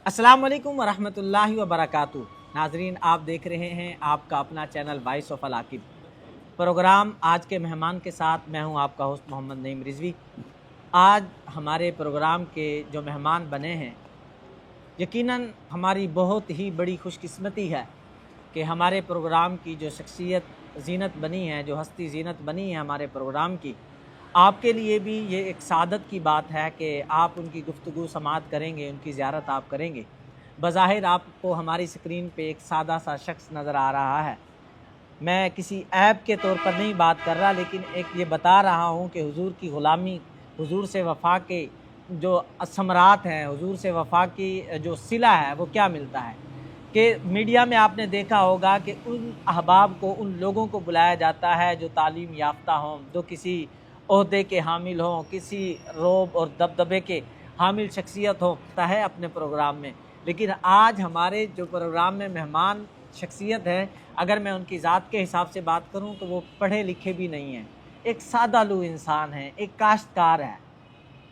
अस्सलाम वालेकुम वरहमतुल्लाहि वबरकातुहू। नाजरीन, आप देख रहे हैं आपका अपना चैनल वॉइस ऑफ अल-आकिब प्रोग्राम। आज के मेहमान के साथ मैं हूं आपका होस्ट मोहम्मद नईम रिजवी। आज हमारे प्रोग्राम के जो मेहमान बने हैं, यकीनन हमारी बहुत ही बड़ी खुशकिस्मती है कि हमारे प्रोग्राम की जो शख्सियत ज़ीनत बनी है, जो हस्ती ज़ीनत बनी है हमारे प्रोग्राम की, आपके लिए भी ये एक सादत की बात है कि आप उनकी गुफ्तगू समाअत करेंगे, उनकी ज़ियारत आप करेंगे। बज़ाहिर आपको हमारी स्क्रीन पे एक सादा सा शख्स नज़र आ रहा है। मैं किसी ऐब के तौर पर नहीं बात कर रहा, लेकिन एक ये बता रहा हूँ कि हुजूर की ग़ुलामी, हुजूर से वफ़ा के जो असमरात हैं, हुजूर से वफ़ा की जो सिला है, वो क्या मिलता है कि मीडिया में आपने देखा होगा कि उन अहबाब को, उन लोगों को बुलाया जाता है जो तालीम याफ्ता हों, जो किसी ओहदे के हामिल हों, किसी रोब और दबदबे के हामिल शख्सियत होता है अपने प्रोग्राम में। लेकिन आज हमारे जो प्रोग्राम में मेहमान शख्सियत है, अगर मैं उनकी ज़ात के हिसाब से बात करूं तो वो पढ़े लिखे भी नहीं हैं, एक सादालू इंसान है, एक काश्तकार है।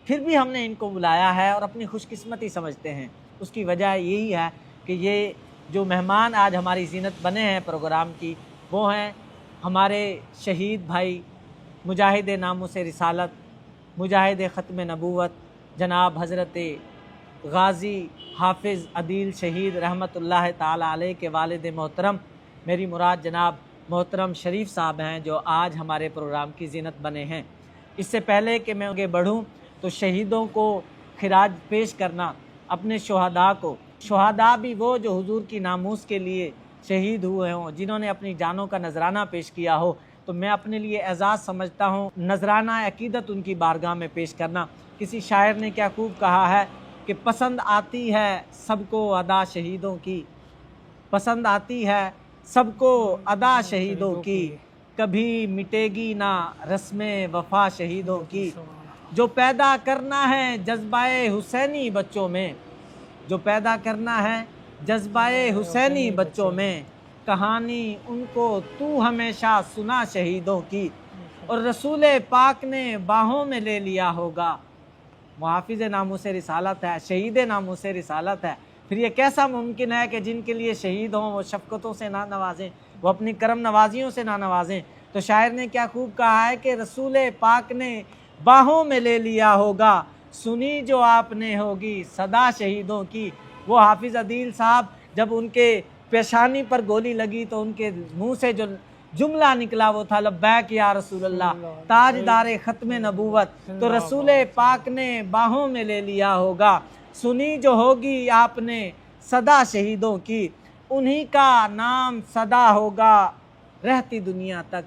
फिर भी हमने इनको बुलाया है और अपनी खुशकिस्मती समझते हैं। उसकी वजह यही है कि ये जो मेहमान आज हमारी ज़ीनत बने हैं प्रोग्राम की, वो हैं हमारे शहीद भाई, मुजाहिद नामुस रिसालत, मुजाहिद ख़त्म नबूवत, जनाब हज़रत गाज़ी हाफिज़ अदील शहीद रहमतुल्लाह ताला अलैह के वालिद मोहतरम, मेरी मुराद जनाब मोहतरम शरीफ साहब हैं, जो आज हमारे प्रोग्राम की ज़ीनत बने हैं। इससे पहले कि मैं आगे बढ़ूँ तो शहीदों को खिराज पेश करना, अपने शुहदा को, शुहदा भी वो जो हुजूर की नामूस के लिए शहीद हुए हों, जिन्होंने अपनी जानों का नजराना पेश किया हो, तो मैं अपने लिए एजाज़ समझता हूँ नजराना अकीदत उनकी बारगाह में पेश करना। किसी शायर ने क्या खूब कहा है कि पसंद आती है सबको अदा शहीदों की, पसंद आती है सबको अदा शहीदों की, कभी मिटेगी ना रस्म वफा शहीदों की। जो पैदा करना है जज्बाए हुसैनी बच्चों में, जो पैदा करना है जज्बाए हुसैनी बच्चों में, कहानी उनको तू हमेशा सुना शहीदों की। और रसूल पाक ने बाहों में ले लिया होगा, मुहाफिज नामूस रिसालत है, शहीद नामूस रिसालत है। फिर ये कैसा मुमकिन है कि जिनके लिए शहीद हों वो शफ़क़तों से ना नवाजें, वो अपनी करम नवाजियों से ना नवाजें। तो शायर ने क्या खूब कहा है कि रसूल पाक ने बाहों में ले लिया होगा, सुनी जो आपने होगी सदा शहीदों की। वो हाफिज़ अदील साहब, जब उनके पेशानी पर गोली लगी तो उनके मुंह से जो जुमला निकला वो था लब्बैक या रसूलल्लाह, ताजदार ख़त्म नबूवत। तो रसूल पाक ने बाहों में ले लिया होगा, सुनी जो होगी आपने सदा शहीदों की। उन्हीं का नाम सदा होगा रहती दुनिया तक,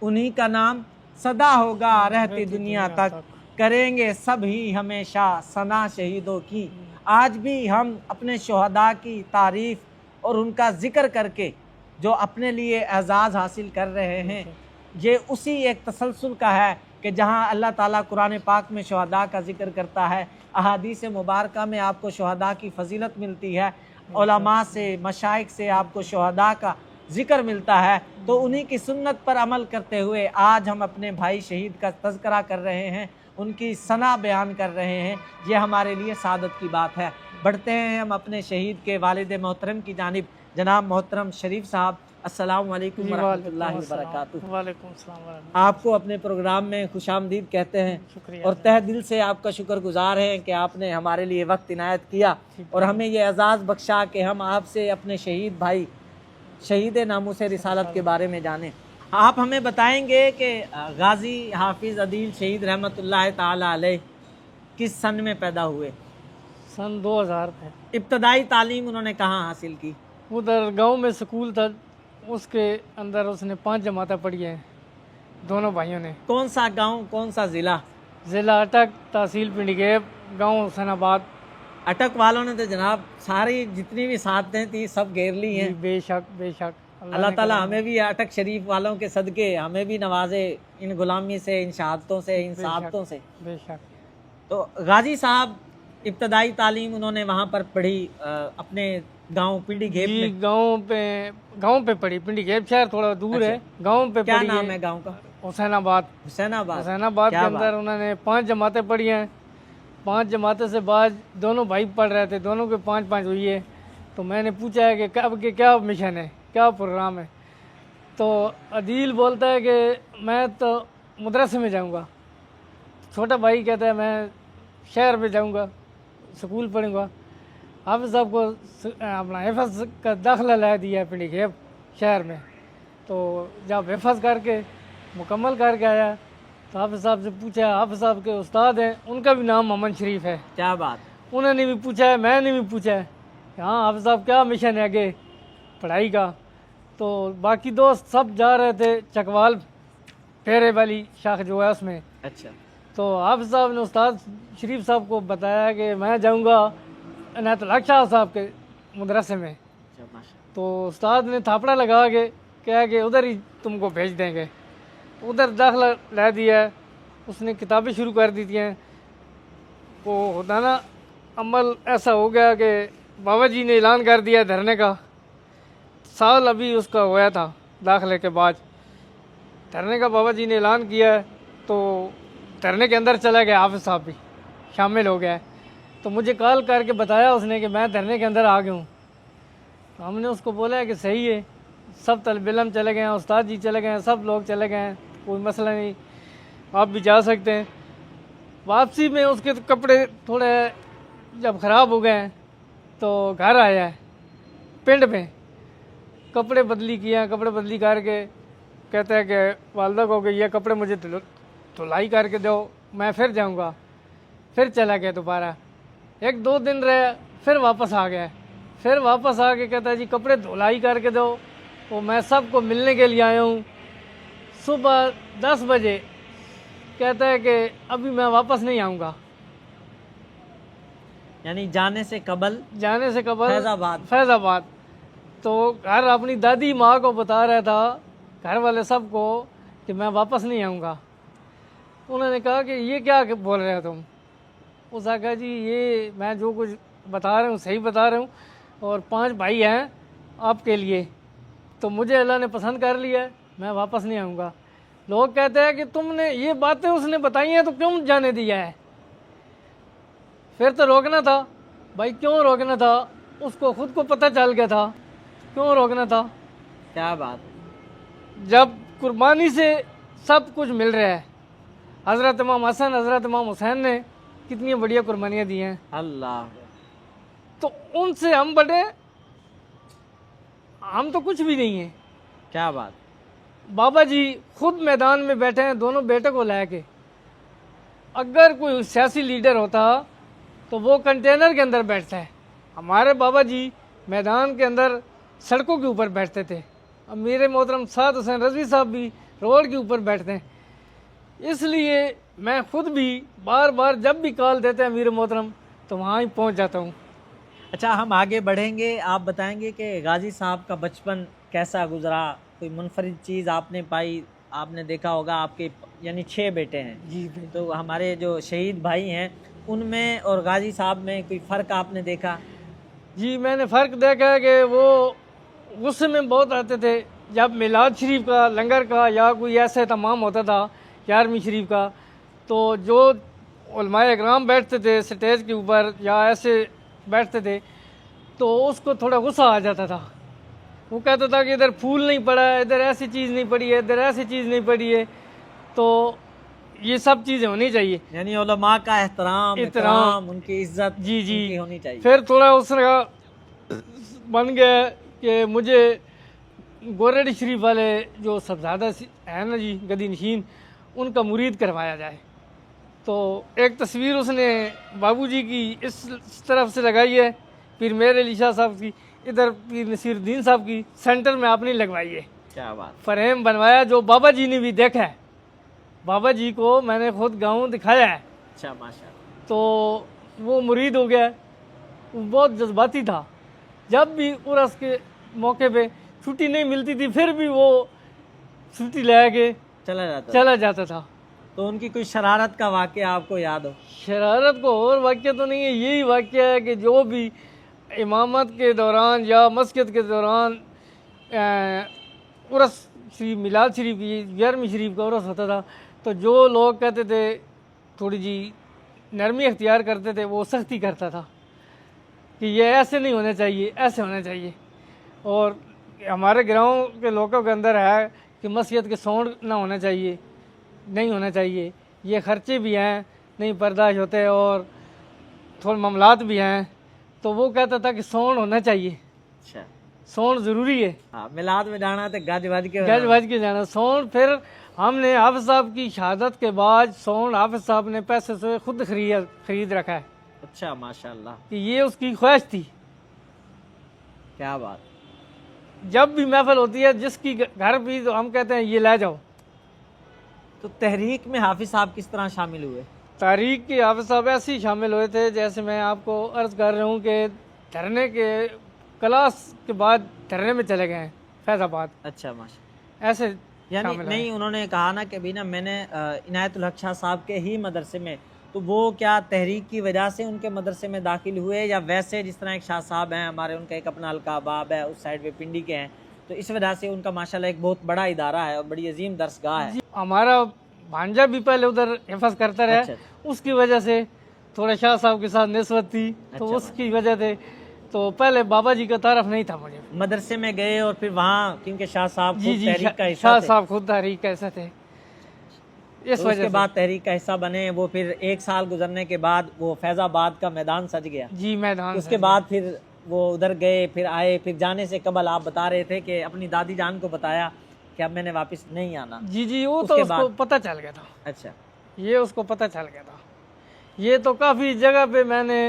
उन्हीं का नाम सदा होगा रहती दुनिया तक, करेंगे सब ही हमेशा सना शहीदों की। आज भी हम अपने शुहदा की तारीफ़ और उनका ज़िक्र करके जो अपने लिए एजाज़ हासिल कर रहे हैं, ये उसी एक तसलसल का है कि जहाँ अल्लाह ताला कुरान पाक में शुहदा का ज़िक्र करता है, अहादीस मुबारका में आपको शुहदा की फ़जीलत मिलती है, उलमा से, मशाइख से आपको शुहदा का ज़िक्र मिलता है। तो उन्हीं की सुन्नत पर अमल करते हुए आज हम अपने भाई शहीद का तज़किरा कर रहे हैं, उनकी सना बयान कर रहे हैं। ये हमारे लिए सादत की बात है। बढ़ते हैं हम अपने शहीद के वालिद मोहतरम की जानिब, जनाब मोहतरम शरीफ साहब। अस्सलाम वालेकुम वरहमतुल्लाहि वबरकातुहू। वालेकुम सलाम। आपको अपने प्रोग्राम में खुशामदीद कहते हैं और तहे दिल से आपका शुक्रगुजार हैं कि आपने हमारे लिए वक्त इनायत किया और हमें ये एजाज़ बख्शा कि हम आपसे अपने शहीद भाई, शहीद नामूस रिसालत के बारे में जानें। आप हमें बताएंगे कि गाज़ी हाफिज़ अदील शहीद रहमतुल्लाह ताला अलैह किस सन में पैदा हुए? सन 2000 में। इब्तदाई तालीम उन्होंने कहाँ हासिल की? उधर गांव में स्कूल था, उसके अंदर उसने 5 जमातें पढ़ी हैं, दोनों भाइयों ने। कौन सा गांव, कौन सा ज़िला? ज़िला अटक, तहसील पिंडीगेब, गांव हुसैनाबाद। अटक वालों ने तो जनाब सारी जितनी भी सादतें थी सब घेर ली हैं। बेशक बेशक, अल्लाह ताला हमें भी अटक शरीफ वालों के सदके हमें भी नवाजे, इन गुलामी से, इन शहादतों से, इन सादतों से। बेशक। तो गाजी साहब इब्तदाई तालीम उन्होंने वहाँ पर पढ़ी अपने गांव पिंडीगेब में? गांव पे पढ़ी। पिंडीगेब शहर थोड़ा दूर है, गांव पे क्या पढ़ी। नाम है गांव का? हुसैनाबाद। हुसैनाबाद। हुसैनाबाद के अंदर उन्होंने 5 जमातें पढ़ी हैं। 5 जमातें से बाद दोनों भाई पढ़ रहे थे, दोनों के 5-5 हुई है। तो मैंने पूछा है कि कब के क्या मिशन है, क्या प्रोग्राम है। तो अदील बोलता है कि मैं तो मदरसे में जाऊंगा। छोटा भाई कहता है मैं शहर में जाऊंगा, स्कूल पढ़ूंगा। हाफिज़ साहब को अपना हिफ़्ज़ का दाखिला ला दिया है पिंडी खेप शहर में। तो जब हिफ़्ज़ करके मुकम्मल करके आया तो हाफिज़ साहब से पूछा, हाफिज़ साहब के उस्ताद हैं, उनका भी नाम मोहम्मद शरीफ है। क्या बात। उन्होंने भी पूछा है, मैंने भी पूछा है कि हाँ हाफिज़ साहब क्या मिशन है आगे पढ़ाई का। तो बाकी दोस्त सब जा रहे थे चकवाल फेरे वाली शाख जो है उसमें। अच्छा। तो हाफिज़ साहब ने उस्ताद शरीफ साहब को बताया कि मैं जाऊंगा इनायतुल्लाह शाह साहब के मदरसे में। तो उस्ताद ने थापड़ा लगा के कहा कि उधर ही तुमको भेज देंगे। उधर दाखिला ला दिया है, उसने किताबें शुरू कर दी थी। वो होता ना अमल ऐसा हो गया कि बाबा जी ने ऐलान कर दिया धरने का। साल अभी उसका होया था दाखिले के बाद, धरने का बाबा जी ने ऐलान किया है। तो धरने के अंदर चला गया, हाफिज़ साहब भी शामिल हो गया है। तो मुझे कॉल करके बताया उसने कि मैं धरने के अंदर आ गया हूँ। तो हमने उसको बोला है कि सही है, सब तलब इल्म चले गए हैं, उस्ताद जी चले गए हैं, सब लोग चले गए हैं, कोई मसला नहीं, आप भी जा सकते हैं। वापसी में उसके तो कपड़े थोड़े जब ख़राब हो गए हैं तो घर आया है पिंड में, कपड़े बदली किए, कपड़े बदली करके कहता है कि वालदा को कि ये कपड़े मुझे धुलाई करके दो, मैं फिर जाऊंगा। फिर चला गया दोबारा, 1-2 दिन रहे, फिर वापस आ गया। फिर वापस आके कहता है जी कपड़े धुलाई करके दो, वो मैं सबको मिलने के लिए आया हूँ। सुबह 10 बजे कहता है कि अभी मैं वापस नहीं आऊँगा। यानी जाने से कबल फैज़ाबाद। तो घर अपनी दादी माँ को बता रहा था, घर वाले सबको, कि मैं वापस नहीं आऊँगा। उन्होंने कहा कि ये क्या बोल रहे हो तुम। उसने कहा जी ये मैं जो कुछ बता रहा हूँ सही बता रहा हूँ, और 5 भाई हैं आपके लिए, तो मुझे अल्लाह ने पसंद कर लिया है, मैं वापस नहीं आऊँगा। लोग कहते हैं कि तुमने ये बातें उसने बताई हैं तो क्यों जाने दिया है। फिर तो रोकना था भाई, क्यों रोकना था, उसको खुद को पता चल गया था, क्यों रोकना था। क्या बात। जब कुर्बानी से सब कुछ मिल रहा है, हज़रत इमाम हसन हज़रत इमाम हुसैन ने कितनी बढ़िया कुर्बानियाँ दी हैं, अल्लाह, तो उनसे हम बड़े, हम तो कुछ भी नहीं है। क्या बात। बाबा जी खुद मैदान में बैठे हैं दोनों बेटे को लेके। अगर कोई सियासी लीडर होता तो वो कंटेनर के अंदर बैठता है, हमारे बाबा जी मैदान के अंदर सड़कों के ऊपर बैठते थे। अब मेरे मोहतरम साद हुसैन रज़वी साहब भी रोड के ऊपर बैठते हैं। इसलिए मैं खुद भी बार बार जब भी कॉल देते हैं अमीर मोहतरम तो वहाँ ही पहुँच जाता हूँ। अच्छा, हम आगे बढ़ेंगे, आप बताएंगे कि गाजी साहब का बचपन कैसा गुजरा, कोई मुनफरिद चीज़ आपने पाई। आपने देखा होगा आपके यानी 6 बेटे हैं जी, तो हमारे जो शहीद भाई हैं उनमें और गाजी साहब में कोई फ़र्क आपने देखा? जी मैंने फ़र्क देखा है कि वो गुस्से में बहुत आते थे। जब मिलाद शरीफ का लंगर का या कोई ऐसा तमाम होता था 11वीं शरीफ का, तो जो उलमाए इकराम बैठते थे स्टेज के ऊपर या ऐसे बैठते थे, तो उसको थोड़ा गुस्सा आ जाता था। वो कहता था कि इधर फूल नहीं पड़ा है, इधर ऐसी चीज़ नहीं पड़ी है, इधर ऐसी चीज़ नहीं पड़ी है। तो ये सब चीज़ें होनी चाहिए, यानी उलमा का एहतराम, उनकी इज्जत जी उनकी होनी चाहिए। फिर थोड़ा उसका बन गया कि मुझे गोरेडी शरीफ वाले जो सबजादा है ना जी गदी नशीन, उनका मुरीद करवाया जाए। तो एक तस्वीर उसने बाबूजी की इस तरफ से लगाई है, पीर मेर अली शाह साहब की, इधर पीर नसीरुद्दीन साहब की, सेंटर में आपने लगवाई है। क्या बात। फ्रेम बनवाया जो बाबा जी ने भी देखा है, बाबा जी को मैंने खुद गाँव दिखाया है। अच्छा, माशाल्लाह। तो वो मुरीद हो गया, वो बहुत जज्बाती था। जब भी उर्स के मौके पे छुट्टी नहीं मिलती थी फिर भी वो छुट्टी ले के चला जाता था। तो उनकी कोई शरारत का वाक़या आपको याद हो? शरारत को और वाक़या तो नहीं है, यही वाक़या है कि जो भी इमामत के दौरान या मस्जिद के दौरान उर्स शरीफ मिलाद शरीफ की 11वीं शरीफ का उर्स होता था, तो जो लोग कहते थे थोड़ी जी नरमी अख्तियार करते थे, वो सख्ती करता था कि ये ऐसे नहीं होने चाहिए, ऐसे होने चाहिए। और हमारे गाँव के लोगों के अंदर है कि मस्जिद के साउंड ना होना चाहिए, नहीं होना चाहिए, ये खर्चे भी हैं, नहीं बर्दाश्त होते, और थोड़े मामलात भी हैं। तो वो कहता था कि साउंड होना चाहिए, अच्छा, साउंड ज़रूरी है। हाँ, मिलाद में जाना तो गज बज के जाना साउंड। फिर हमने हाफिज साहब की शहादत के बाद साउंड हाफिज साहब ने पैसे से खुद खरीद रखा है। अच्छा, माशाल्लाह, कि ये उसकी ख्वाहिश थी। क्या बात। जब भी महफिल होती है जिसकी घर भी, तो हम कहते हैं ये ले जाओ। तो तहरीक में हाफिज साहब किस तरह शामिल हुए? तारीख के हाफिज साहब ऐसे ही शामिल हुए थे जैसे मैं आपको अर्ज़ कर रहा हूँ कि धरने के क्लास के बाद धरने में चले गए हैं फैज़ाबाद। अच्छा, माशा, ऐसे यानी नहीं, उन्होंने कहा ना कि भी ना मैंने इनायतुल हक शाह साहब के ही मदरसे में, तो वो क्या तहरीक की वजह से उनके मदरसे में दाखिल हुए, या वैसे जिस तरह एक शाह साहब हैं हमारे, उनका एक अपना हल्का बाब है उस साइड पे पिंडी के हैं, तो इस वजह से उनका माशाल्लाह एक बहुत बड़ा इदारा है और बड़ी अजीम दरसगाह है। हमारा भांजा भी पहले उधर हिफाज करता रहा। अच्छा, उसकी वजह से थोड़ा शाह साहब के साथ निस्बत थी, तो अच्छा, उसकी वजह से तो पहले बाबा जी का तारफ नहीं था मुझे। मदरसे में गए और फिर वहाँ, क्योंकि शाह साहब जी जी, तहरीक का हिस्सा शाह थे, साहब खुद तहरीक का हिस्सा थे, इस तो वजह उसके से। बाद तहरीक का हिस्सा बने। वो फिर 1 साल गुजरने के बाद वो फैज़ाबाद का मैदान सज गया। जी, मैदान उसके बाद फिर वो उधर गए, फिर आए। फिर जाने से कबल आप बता रहे थे कि अपनी दादी जान को बताया कि अब मैंने वापस नहीं आना। जी जी, वो तो उसके उसको बाद पता चल गया था। अच्छा, ये उसको पता चल गया था। ये तो काफ़ी जगह पे मैंने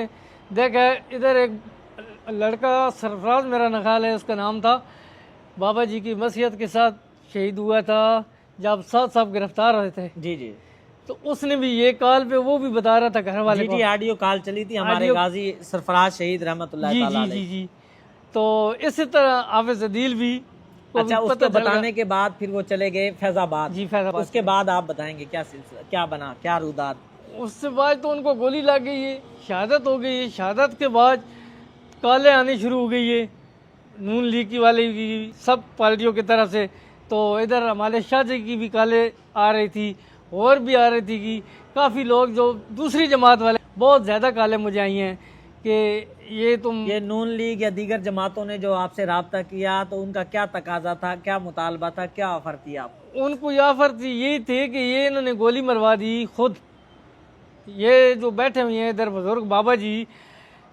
देखा है। इधर एक लड़का सरफराज मेरा नखाल है, उसका नाम था, बाबा जी की मसीहत के साथ शहीद हुआ था जब साथ साहब गिरफ्तार हुए थे। जी जी, तो उसने भी ये कॉल पे वो भी बता रहा था घर वाले जी को। जी, ऑडियो कॉल चली थी हमारे गाजी सरफराज शहीद रहमतुल्लाह जी ताला जी अलैह। जी जी। तो इसी तरह हाफिज अदील भी को अच्छा, भी उसको पता चल गया। बताने के बाद फिर वो चले गए फैज़ाबाद। जी, फैज़ाबाद। उसके बाद आप बताएंगे क्या सिलसिला, क्या बना, क्या रुदात? उससे बाद तो उनको गोली लग गई है, शहादत हो गई है। शहादत के बाद काले आने शुरू हो गई है नून लीग की वाले की, सब पार्टियों की तरफ से। तो इधर हमारे शाह जी की भी काले आ रही थी, और भी आ रही थी कि काफ़ी लोग जो दूसरी जमात वाले, बहुत ज़्यादा काले मुझे आई हैं कि ये नून लीग या दीगर जमातों ने जो आपसे रब्ता किया, तो उनका क्या तकाजा था, क्या मुतालबा था, क्या ऑफर थी आपको? उनको ये ऑफर थी, यही थे कि ये इन्होंने गोली मरवा दी खुद। ये जो बैठे हुए हैं इधर बुजुर्ग बाबा जी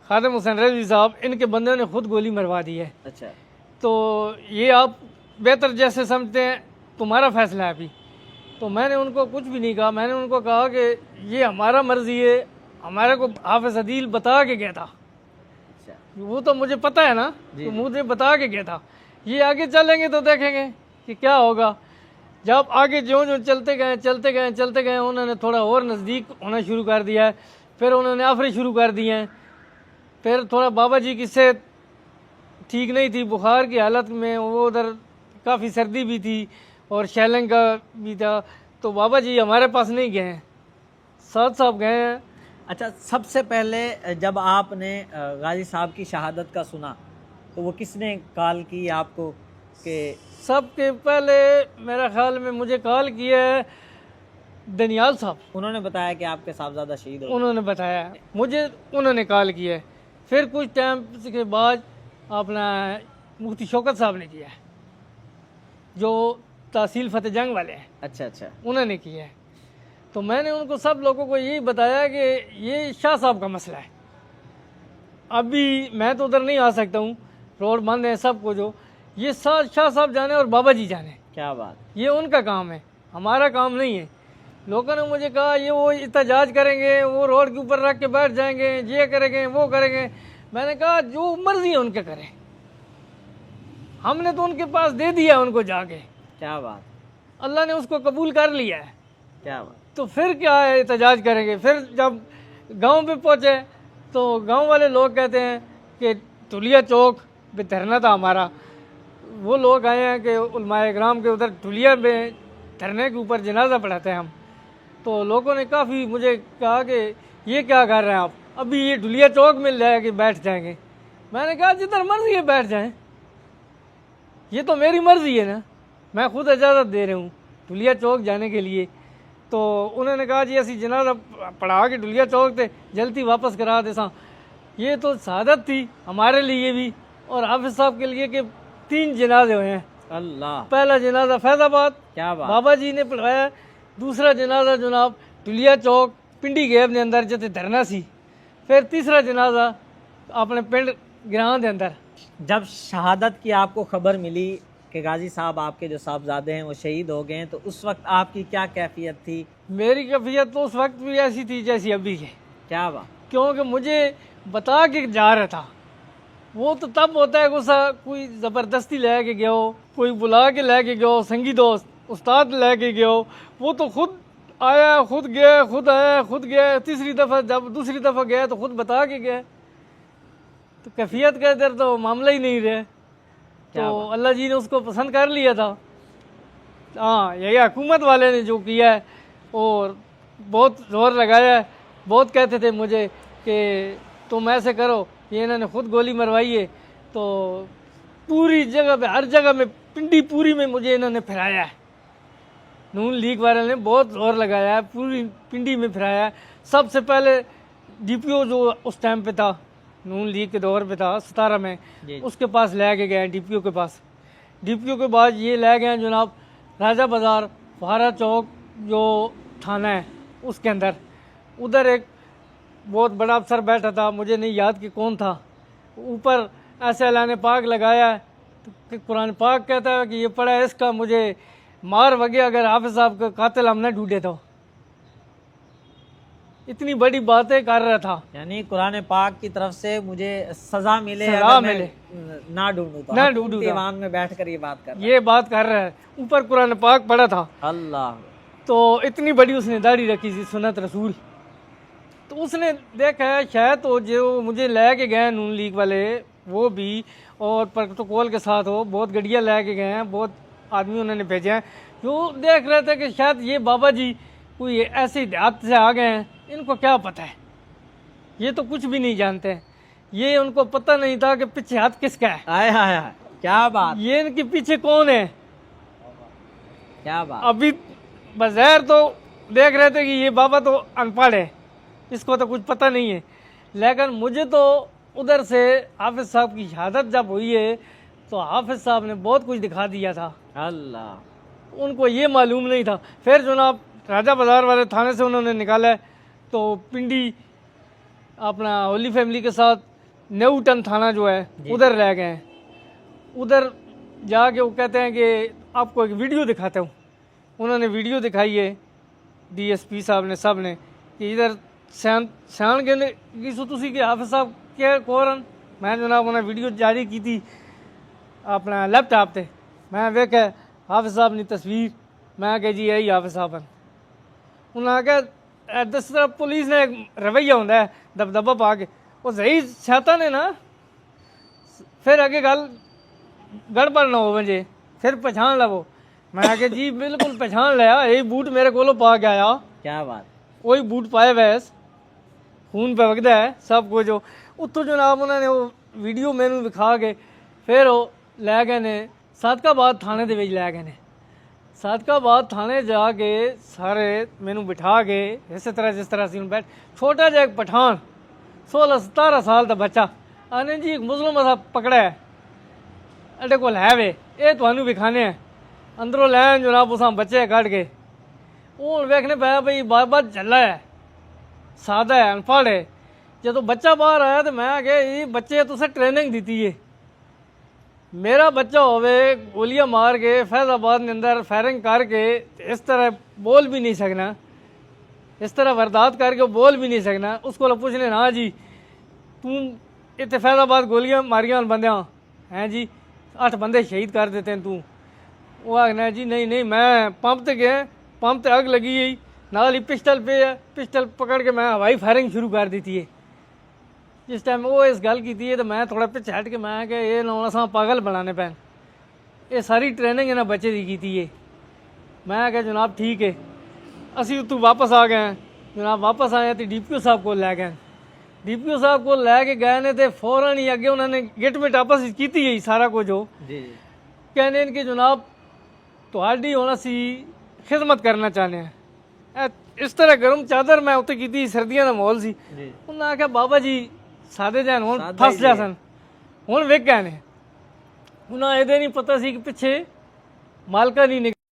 खादिम हुसैन रज़वी साहब, इनके बंदे ने खुद गोली मरवा दी है। अच्छा, तो ये आप बेहतर जैसे समझते हैं, तुम्हारा फैसला है अभी। तो मैंने उनको कुछ भी नहीं कहा। मैंने उनको कहा कि ये हमारा मर्जी है, हमारे को हाफिज अदील बता के गया था। अच्छा, वो तो मुझे पता है ना, तो मुझे बता के गया था। ये आगे चलेंगे तो देखेंगे कि क्या होगा। जब आगे ज्यों ज्यों चलते गए उन्होंने थोड़ा और नज़दीक होना शुरू कर दिया है। फिर उन्होंने आफरे शुरू कर दिए हैं। फिर थोड़ा बाबा जी की सेहत ठीक नहीं थी, बुखार की हालत में, वो उधर काफ़ी सर्दी भी थी और शैलिंग का भी था। तो बाबा जी हमारे पास नहीं गए हैं, साथ साहब गए हैं। अच्छा, सबसे पहले जब आपने गाजी साहब की शहादत का सुना, तो वो किसने कॉल की आपको? कि सबके पहले मेरा ख्याल में मुझे कॉल किया है दनियाल साहब। उन्होंने बताया कि आपके साहबजादा शहीद हो? उन्होंने बताया मुझे, उन्होंने कॉल किया है। फिर कुछ टाइम के बाद अपना मुफ्ती शौकत साहब ने किया है, जो तहसील फतेह जंग वाले हैं। अच्छा अच्छा, उन्होंने किया है। तो मैंने उनको सब लोगों को यही बताया कि ये शाह साहब का मसला है। अभी मैं तो उधर नहीं आ सकता हूँ, रोड बंद है सबको। जो ये शाह साहब जाने और बाबा जी जाने, क्या बात। ये उनका काम है, हमारा काम नहीं है। लोगों ने मुझे कहा ये वो एहतजाज करेंगे, वो रोड के ऊपर रख के बैठ जाएंगे, ये करेंगे वो करेंगे। मैंने कहा जो मर्जी है उनके करें, हमने तो उनके पास दे दिया उनको जाके। क्या बात, अल्लाह ने उसको कबूल कर लिया है। क्या बात। तो फिर क्या है, एहतजाज करेंगे। फिर जब गांव पे पहुंचे तो गांव वाले लोग कहते हैं कि टुलिया चौक पे धरना था हमारा। वो लोग आए हैं कि उलमाए इकराम के उधर टुलिया में धरने के ऊपर जनाजा पढ़ाते हैं हम। तो लोगों ने काफ़ी मुझे कहा कि ये क्या कर रहे हैं आप, अभी ये टुलिया चौक मिल जाएगी बैठ जाएंगे। मैंने कहा जिधर मर्जी है बैठ जाएं, ये तो मेरी मर्जी है ना, मैं खुद इजाज़त दे रहा हूँ टुलिया चौक जाने के लिए। तो उन्होंने कहा जी असी जनाजा पढ़ा के डुलिया चौक थे जल्दी वापस करा दे सा। ये तो शहादत थी हमारे लिए भी और हाफिज साहब के लिए कि 3 जनाजे हुए हैं। अल्लाह, पहला जनाजा फैजाबाद क्या बात। बाबा जी ने पढ़वाया, दूसरा जनाजा जनाब डुलिया चौक पिंडी गेब के अंदर जिते धरना सी, फिर तीसरा जनाजा अपने पिंड ग्रां के अंदर। जब शहादत की आपको खबर मिली कि गाजी साहब आपके जो साहबजादे हैं वो शहीद हो गए हैं, तो उस वक्त आपकी क्या कैफियत थी? मेरी कैफियत तो उस वक्त भी ऐसी थी जैसी अभी है, क्या बात। क्योंकि मुझे बता के जा रहा था। वो तो तब होता है गुस्सा, कोई ज़बरदस्ती ले के गया हो, कोई बुला के ले के गया हो, संगी दोस्त उस्ताद ले के गया हो, वो तो खुद आया खुद गया, खुद आया खुद गया। तीसरी दफ़ा जब दूसरी दफ़ा गया तो खुद बता के गया। तो कैफियत का इधर तो मामला ही नहीं रहे, तो अल्लाह जी ने उसको पसंद कर लिया था। हाँ, यही हुकूमत वाले ने जो किया है और बहुत जोर लगाया है। बहुत कहते थे मुझे कि तुम ऐसे करो, ये इन्होंने खुद गोली मरवाई है। तो पूरी जगह पे, हर जगह में, पिंडी पूरी में मुझे इन्होंने फिराया है। नून लीग वाले ने बहुत जोर लगाया है, पूरी पिंडी में फिराया है। सबसे पहले डीपीओ जो उस टाइम पे था, नून लीग के दौर पे था 17 में, उसके पास ले के गए डीपीओ के पास। डीपीओ के बाद ये ले गए जनाब राजा बाज़ार फहारा चौक जो थाना है उसके अंदर। उधर एक बहुत बड़ा अफसर बैठा था, मुझे नहीं याद कि कौन था। ऊपर ऐसे ऐलान पाक लगाया है तो कुरान पाक कहता है कि ये पढ़ा है इसका मुझे मार वगे अगर हाफिज साहब का कातिल हम न ढूंढे तो। इतनी बड़ी बातें कर रहा था, यानी कुरान पाक की तरफ से मुझे सजा मिले, सजा मिले, ना ढूंढूं तो ना ढूंढूं तो। दीवान में बैठकर ये बात कर रहा है। ऊपर कुरान पाक पढ़ा था। अल्लाह। तो इतनी बड़ी उसने दाढ़ी रखी थी, सुन्नत रसूल। तो उसने देखा है शायद तो जो मुझे ले के गए नून लीग वाले वो भी और प्रोटोकॉल के साथ हो, बहुत गड्डियाँ ले के गए हैं, बहुत आदमी उन्होंने भेजे हैं जो देख रहे थे कि शायद ये बाबा जी कोई ऐसे देहात से आ गए हैं, इनको क्या पता है, ये तो कुछ भी नहीं जानते हैं। ये उनको पता नहीं था कि पीछे हाथ किसका है। आय हाय हाय, क्या बात। ये इनके पीछे कौन है, क्या बात। अभी बज़ाहिर तो देख रहे थे कि ये बाबा तो अनपढ़ है, इसको तो कुछ पता नहीं है। लेकिन मुझे तो उधर से हाफिज साहब की शहादत जब हुई है तो हाफिज साहब ने बहुत कुछ दिखा दिया था। अल्लाह। उनको ये मालूम नहीं था। फिर जनाब राजा बाज़ार वाले थाने से उन्होंने निकाला है तो पिंडी अपना होली फैमिली के साथ न्यूटन थाना जो है उधर रह गए। उधर जाके वो कहते हैं कि आपको एक वीडियो दिखाता हूँ। उन्होंने वीडियो दिखाई है डीएसपी साहब ने, सब ने, कि इधर सियाण के तुसी के हाफिज साहब के कोरन। मैं जनाब उन्हें वीडियो जारी की थी अपना लैपटॉप से। मैं वेख हाफिज साहब की तस्वीर, मैं कह जी यही हाफिज साहब हैं। उन्हें आख्या जिस तरह पुलिस ने एक रवैया होंदा है दबदबा पा के, वो सही शैतान है ना, फिर अगे गल गड़बड़ ना हो वजे फिर पहचान लवो। मैं आख्या जी बिल्कुल पहचान लिया, यही बूट मेरे को पा के आया। क्या बात। वही बूट पाए वैस, खून पे वगदा है सब कुछ। उत्तों जनाब उन्होंने वो वीडियो मैनू दिखा के फिर वो लै गए ने सादकाबाद थाने दे विच लै गए ने। सादकाबाद थाने जाके सारे मैनू बिठा के इस तरह जिस तरह से बैठ, छोटा जहा एक पठान 16-17 साल का बच्चा आने जी एक मुस्लिम असा पकड़ा है अड्डे को है वे, ये थानू विखाने हैं। अंदरों लैन जनाब उस बच्चे कट के हूँ वेखने पाया भाई बाबा झल्ला है, सादा है, अनपढ़ है। जो बच्चा बाहर आया तो मैं आख्या ये बच्चे तुसें ट्रेनिंग दी है। मेरा बच्चा होवे गोलियां मार के फैजाबाद के अंदर फायरिंग करके इस तरह बोल भी नहीं सकना, इस तरह वारदात करके बोल भी नहीं सकना। उसको पूछने हाँ जी तू इतने फैजाबाद गोलियां मारिया बंदियां हैं जी, 8 बंदे शहीद कर देते हैं तू। वो आखना जी नहीं नहीं मैं पंप ते गया, पंप ते अग लगी गई, नाल ही पिस्टल पे है, पिस्टल पकड़ के मैं हवाई फायरिंग शुरू कर दी थी। जिस टाइम वो इस गल की है तो मैं थोड़ा पिछ हट के मैं कि ये ना असा पागल बनाने पैन, ये सारी ट्रेनिंग इन्हें बच्चे की थी है। मैं क्या जनाब ठीक है। असी उत्तों वापस आ गए हैं जनाब, वापस आए तो डीपीओ साहब को लै गए। डीपीओ साहब को लैके गए ने तो फौरन ही अगे उन्होंने गिट मिट आपस की है सारा कुछ हो कहने कि जनाब थोड़ी हुण असी खिदमत करना चाहते हैं, ਇਸ ਤਰ੍ਹਾਂ ਗਰਮ ਚਾਦਰ ਮੈਂ ਉੱਤੇ ਕੀਤੀ, ਸਰਦੀਆਂ ਦਾ ਮਾਹੌਲ ਸੀ। ਜੀ ਉਹਨਾਂ ਆਖਿਆ ਬਾਬਾ ਜੀ ਸਾਦੇ ਜਨ ਹੁਣ ਸਾਦਾ ਹੀ ਫਸ ਜਾ ਜੀ। ਸਨ, ਹੁਣ ਵੇਖ ਗਏ ਨੇ। ਉਹਨਾਂ ਇਹਦੇ ਨਹੀਂ ਪਤਾ ਸੀ ਕਿ ਪਿੱਛੇ ਮਾਲਕਾਂ ਦੀ